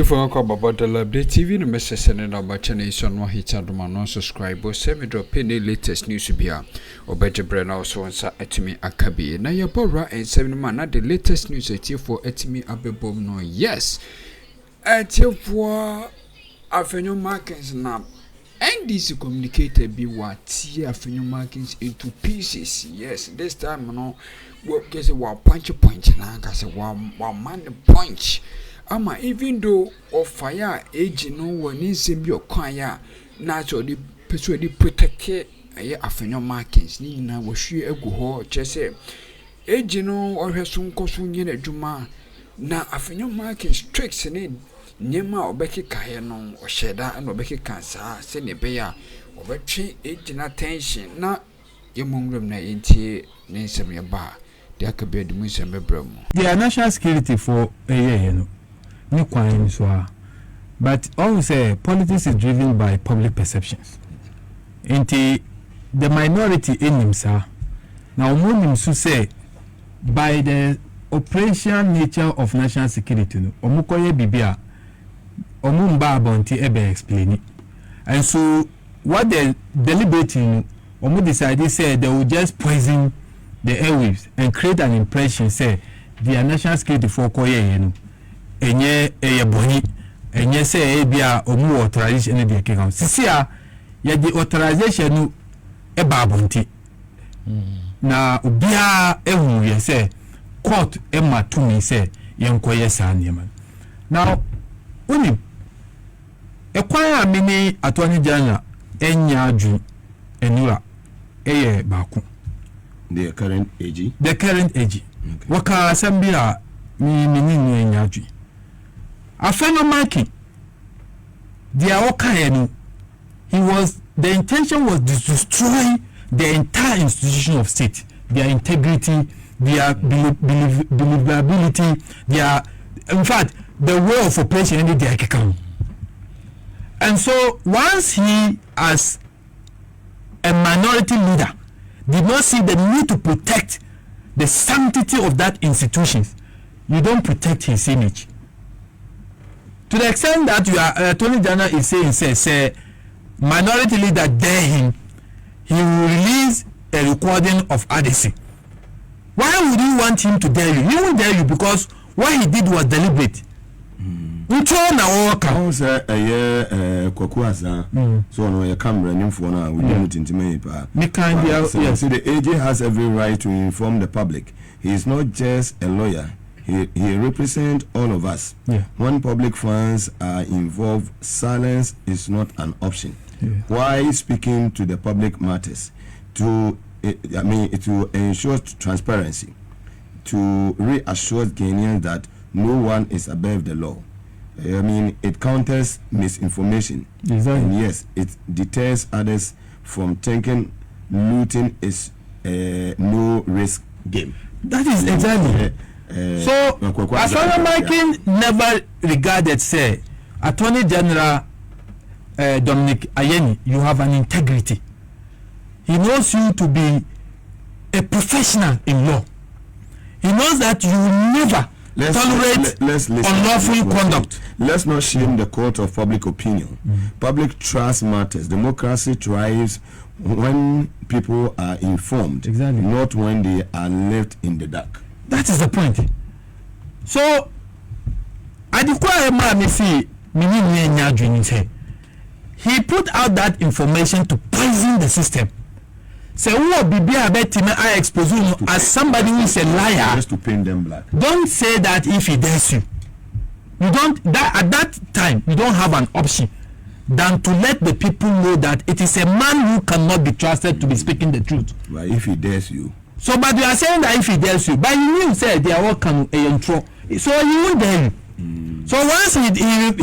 for about the Likee TV, the message and our channel is on one hit and non subscribe or semi drop in the latest news here. Or better brand also answer at me Akabi. Now your bora and 7 man at the latest news at you for at me Abebo no yes. At you for Afenyo Markins now. NDC Communicator be what tear Afenyo Markins into pieces. Yes, this time no work is a punch now. I say one man punch. Ama even though of fire age no one is in your choir naturally persuaded protect Afenyo Markins ni na wo hwe agu ho chese age no ohwe so nkoso nyene djuma na Afenyo Markins tricks ne nyema obekeka he no ohyeda na obekeka saa se ne be ya obetwe age na tension na yemonwem na entie ne nsem ye ba de akabe de mu nsem bebrem the national security for a year no but also politics is driven by public perceptions. Into the minority in himself now him to say by the operational nature of national security no omukoye bibia omumba abonti ebe explain it. And so what they deliberating omu decided say they will just poison the airwaves and create an impression say the national security for koye no enye eyeboni enye se ebia omu authorization ne de keka sisia ye di authorization no e babonti na obia ehu ye se court e matumi se yenkoye sa niema now uni e kwan amini atoni jana enya adu enura eye baako the current age okay. Waka asambia mi ninu enya adu Afenyo Markins, the intention was to destroy the entire institution of state, their integrity, their believability, in fact, the way of operation in the account. And so, once he, as a minority leader, did not see the need to protect the sanctity of that institution, you don't protect his image. To the extent that you are Attorney General is saying, say minority leader dare him, he will release a recording of NDC. Why would you want him to dare you? He won't dare you because what he did was deliberate. We try now work. I say Kokuasa. So no, your camera new phone. We don't intimate. Yes. So the AG has every right to inform the public. He is not just a lawyer. He represents all of us. Yeah. When public funds are involved, silence is not an option. Yeah. Why speaking to the public matters? To ensure transparency, to reassure Kenyans that no one is above the law. It counters misinformation. Exactly. And yes, it deters others from thinking looting is a no-risk game. That is exactly. So, Afenyo Markins never regarded, say, Attorney General Dominic Ayeni, you have an integrity. He knows you to be a professional in law. He knows that you will never tolerate unlawful conduct. Let's not shame the court of public opinion. Public trust matters. Democracy thrives when people are informed, not when they are left in the dark. That is the point. So, he put out that information to poison the system. So, I expose you as somebody who is a liar. Just to paint them black. Don't say that if he dares you. You don't. At that time, you don't have an option than to let the people know that it is a man who cannot be trusted to be speaking the truth. But if he dares you. So, but you are saying that if he dares you, but you say they are all come intro, so he won't dare you. So once he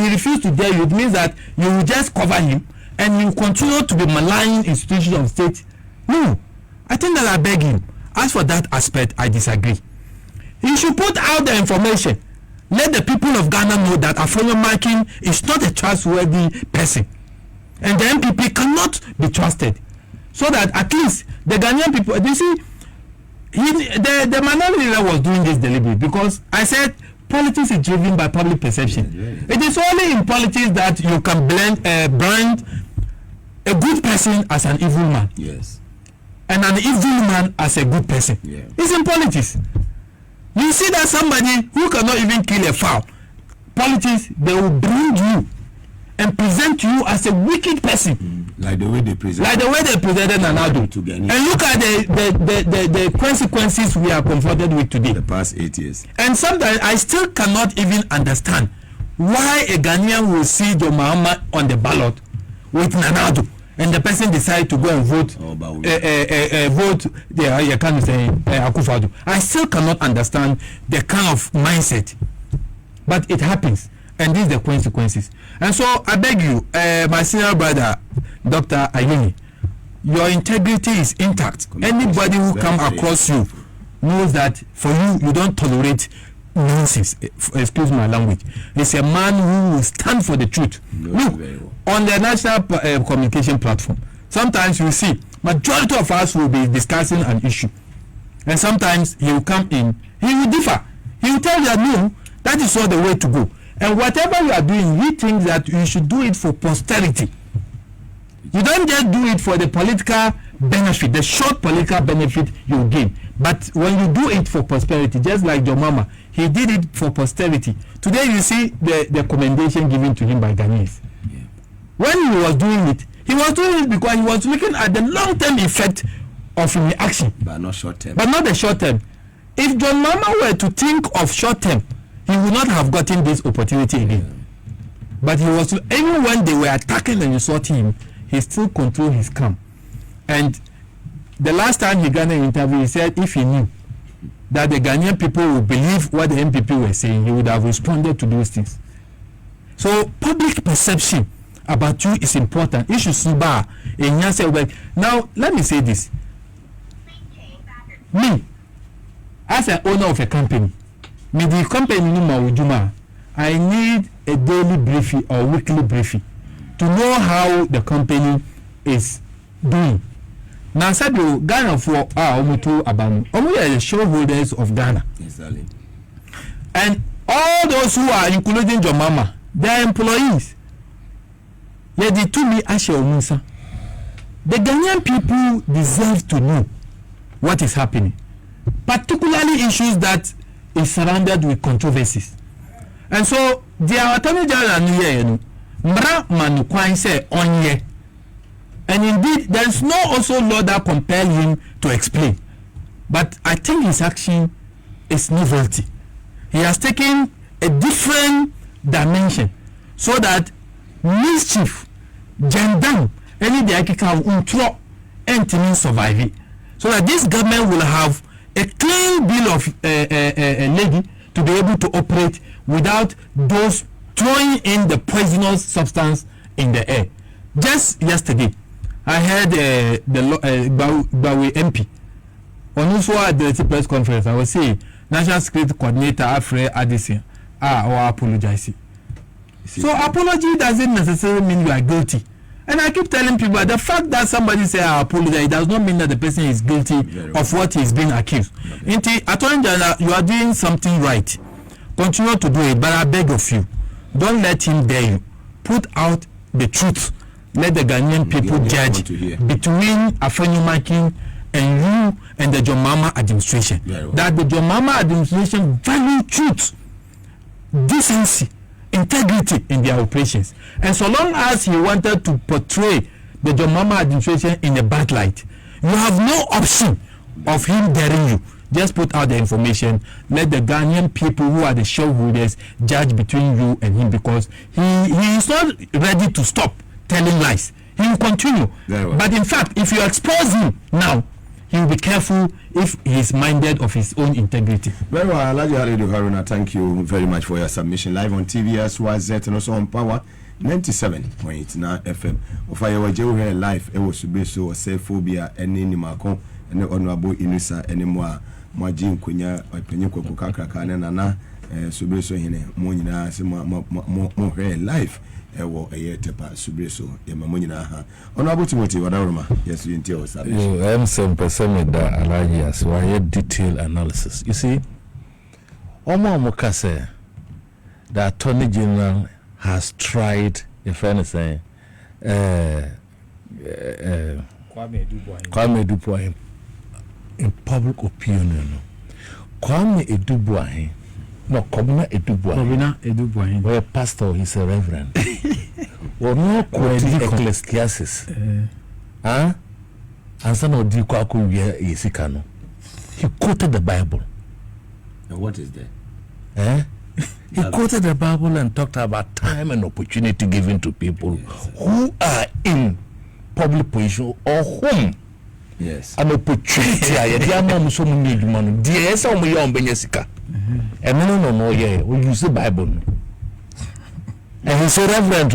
refused to dare you, it means that you will just cover him and you continue to be maligning institutions of state. No, I think that I beg him. As for that aspect, I disagree. He should put out the information. Let the people of Ghana know that Afenyo Markins is not a trustworthy person, and the MPP cannot be trusted, so that at least the Ghanaian people, you see. The minority leader was doing this deliberately because I said Politics is driven by public perception. It is only in politics that you can brand a good person as an evil man. Yes. And an evil man as a good person. Yeah. It's in politics. You see that somebody who cannot even kill a fowl, politics, they will bring you and present you as a wicked person. Like the way they presented Nanado. And look at the consequences we are confronted with today. The past 8 years. And sometimes I still cannot even understand why a Ghanaian will see John Mahama on the ballot with Nanado, and the person decide to go and vote Akufo-Addo. I still cannot understand the kind of mindset, but it happens, and these are the consequences. And so I beg you, my senior brother, Dr. Ayuni, your integrity is intact. Anybody who come across you knows that for you don't tolerate nonsense. Excuse my language. It's a man who will stand for the truth. Look, on the national communication platform, sometimes you see majority of us will be discussing an issue, and sometimes he will come in, he will differ, he will tell you that no, that is not the way to go, and whatever you are doing, he thinks that you should do it for posterity. You don't just do it for the political benefit, the short political benefit you gain, but when you do it for prosperity, just like your mama, he did it for posterity. Today you see the commendation given to him by Ghanaians. Yeah. When he was doing it because he was looking at the long-term effect of his action, but not short-term. But not the short-term. If John Mahama were to think of short-term, he would not have gotten this opportunity again. Yeah. But he was, even when they were attacking and insulting him, he still controlled his calm. And the last time he got an interview, he said if he knew that the Ghanaian people would believe what the MPP were saying, he would have responded to those things. So public perception about you is important. You should see bar in your. Now let me say this. Me, as an owner of a company, the company I need a daily briefing or weekly briefing to know how the company is doing. Now, said you Ghana for Omutu Abanu. Omu are the shareholders of Ghana. Exactly. And all those who are including your mama, they are employees. Yet the two me Ashe Omusa. The Ghanaian people deserve to know what is happening, particularly issues that is surrounded with controversies. And so the Attorney General Mra Manu Kwan say on ye. And indeed, there is no also law that compel him to explain. But I think his action is novelty. He has taken a different dimension so that mischief, jandam, any diakika untro, and survive it. So that this government will have a clean bill of lady to be able to operate without those throwing in the poisonous substance in the air. Just yesterday, I heard the Bawi MP on also at the press conference. I was saying National Security Coordinator Afre Addison or apologizing. So apology doesn't necessarily mean you are guilty. And I keep telling people the fact that somebody say I apologize does not mean that the person is guilty of what he is being accused. Attorney General, you are doing something right. Continue to do it, but I beg of you, don't let him dare you. Put out the truth. Let the Ghanaian people judge between Afenyo Markins and you and the John Mahama administration. That the John Mahama administration value truth, decency, integrity in their operations. And so long as he wanted to portray the John Mahama administration in a bad light, you have no option of him daring you. Just put out the information. Let the Ghanaian people who are the shareholders judge between you and him, because he is not ready to stop telling lies. He will continue. But in fact, if you expose him now, he will be careful if he is minded of his own integrity. Very well, Alhaji Halidu Haruna, thank you very much for your submission. Live on TVS, YZ, and also on Power 97.9 FM. Of our Jew live, it was to be so say phobia and any Marcon and the Honorable Inusa anymore. Majin Kunya, Penuko Kakaka, and Nana, Subeso Hine, Monina, more life. Ewo tepa subreso e mamunina ha Honorable Timothy Wadaroma. Yes, you entail submission. I am some person that Alhaji as why detailed analysis. You see, omo mukase the Attorney General has tried, if anything, Kwame Dubois in public opinion. Kwame Dubois, no, Kobina Dubois, where a pastor, he's a reverend. Or no, Ecclesiastes. And some of the Kwaku Yesikano. He quoted the Bible. And what is that? He quoted the Bible and talked about time and opportunity given to people who are in public position or whom an opportunity. And no, yeah, we use the Bible. And he's a reverend.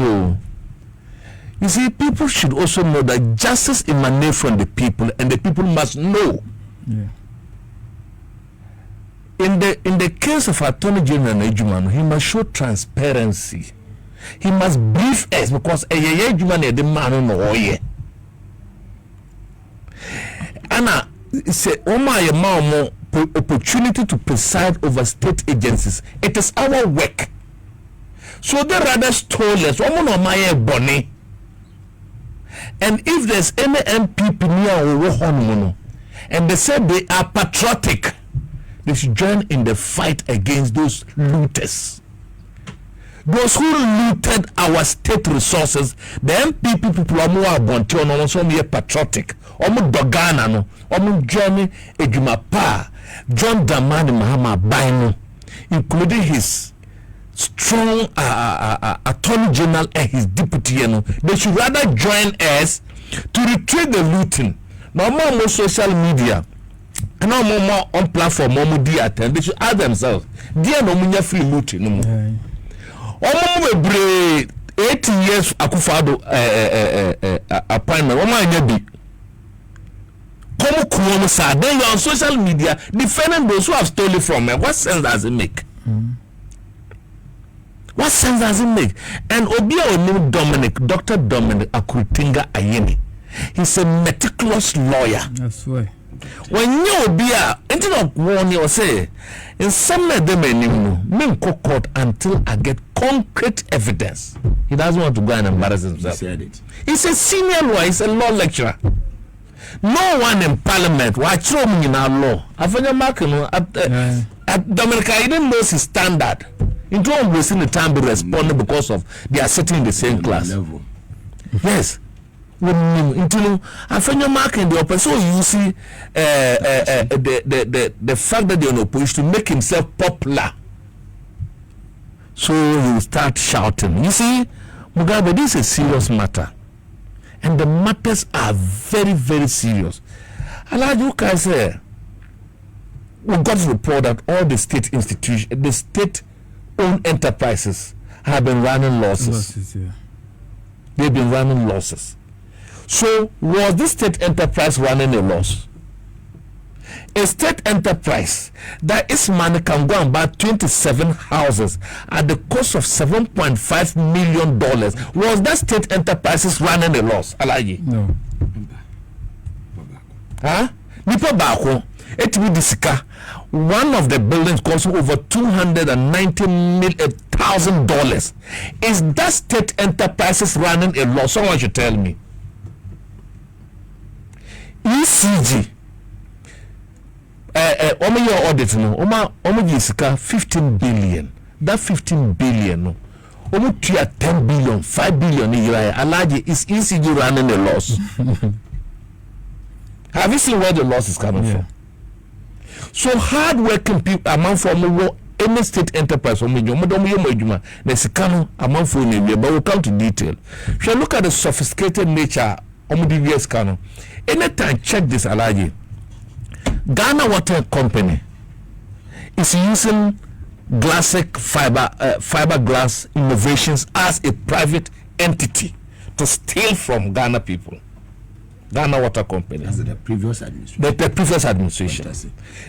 You see, people should also know that justice emanates from the people, and the people must know. Yeah. In the case of Attorney General Ejumanu, he must show transparency. He must brief us because Ejumanu the man no oye. Anna say, "Oma mo opportunity to preside over state agencies. It is our work." So they rather stole us. Omo my bonny. And if there's any MPP near and they say they are patriotic, they should join in the fight against those looters. Those who looted our state resources, the MPP people are more abonti on also more patriotic. Omo Dogana no, omo Johnny Ejumapa, John Dramani Mahama Baino, including his strong Attorney General and his deputy. They should rather join us to retreat the looting. No more social media. And no more on platform, more dear attend. They should ask themselves, dear no munya free looting no more. Omo be 80 years akufado appointment. Omo anya bi. Come kuomo sa. Then you're on social media defending those who have stolen from me. What sense does it make? What sense does it make? And Obia Onu Dr. Dominic Akrutinga Ayeni, he's a meticulous lawyer. That's why. When you Obia, instead of warning you say, in some of them men court until I get concrete evidence. He doesn't want to go and embarrass himself. He said it. He's a senior lawyer, he's a law lecturer. No one in parliament will throw me in our law. Afenyo Markins at Dominica, he didn't know his standard. In terms of wasting the time be responding because of they are sitting in the same class. Level. Yes. Until Afenyo Markins the opposition, so you see the fact that they're in opposition to make himself popular. So he will start shouting. You see, Mugabe, this is a serious matter. And the matters are very, very serious. Alhaji, you can say we got to report that all the state institutions, the state-owned enterprises have been running losses. Yeah. They've been running losses. So was this state enterprise running a loss? A state enterprise that its money can go and buy 27 houses at the cost of $7.5 million. Was that state enterprises running a loss? Alhaji? No. Huh? Nipa Bako, Etibidisika, one of the buildings costs over $290,000. Is that state enterprises running a loss? Someone should tell me. ECG. Omo your audit no. Omo jisika 15 billion. That 15 billion no. Omo tia 10 billion, 5 billion in year. Alhaji, is ECG running a loss? Have you seen where the loss is coming from? So hard working people among for any state enterprise but we'll come to detail. Shall look at the sophisticated nature of the DVS canon. Anytime check this, Alhaji. Ghana Water Company is using fiberglass innovations as a private entity to steal from Ghana people. Ghana Water Company. That's the previous administration. The previous administration.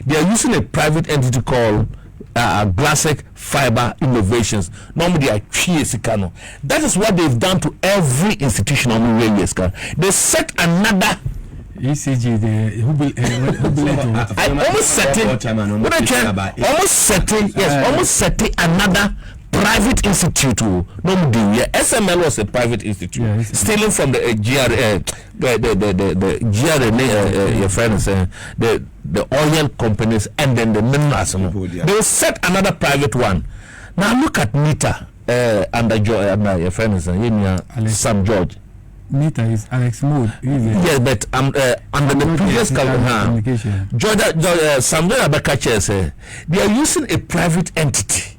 They are using a private entity called Glassic Fiber Innovations. Normally they are Crışh. That is what they've done to every institution on the railways. They set another ECG, almost setting another private institute. No, SML was a private institute, stealing from the your friends, the oil companies and then the minerals. They will set another private one. Now look at Nita under your friends, Sam George. Nita is Alex Mode. Yes, but under the previous Georgia Sam George Abekache say they are using a private entity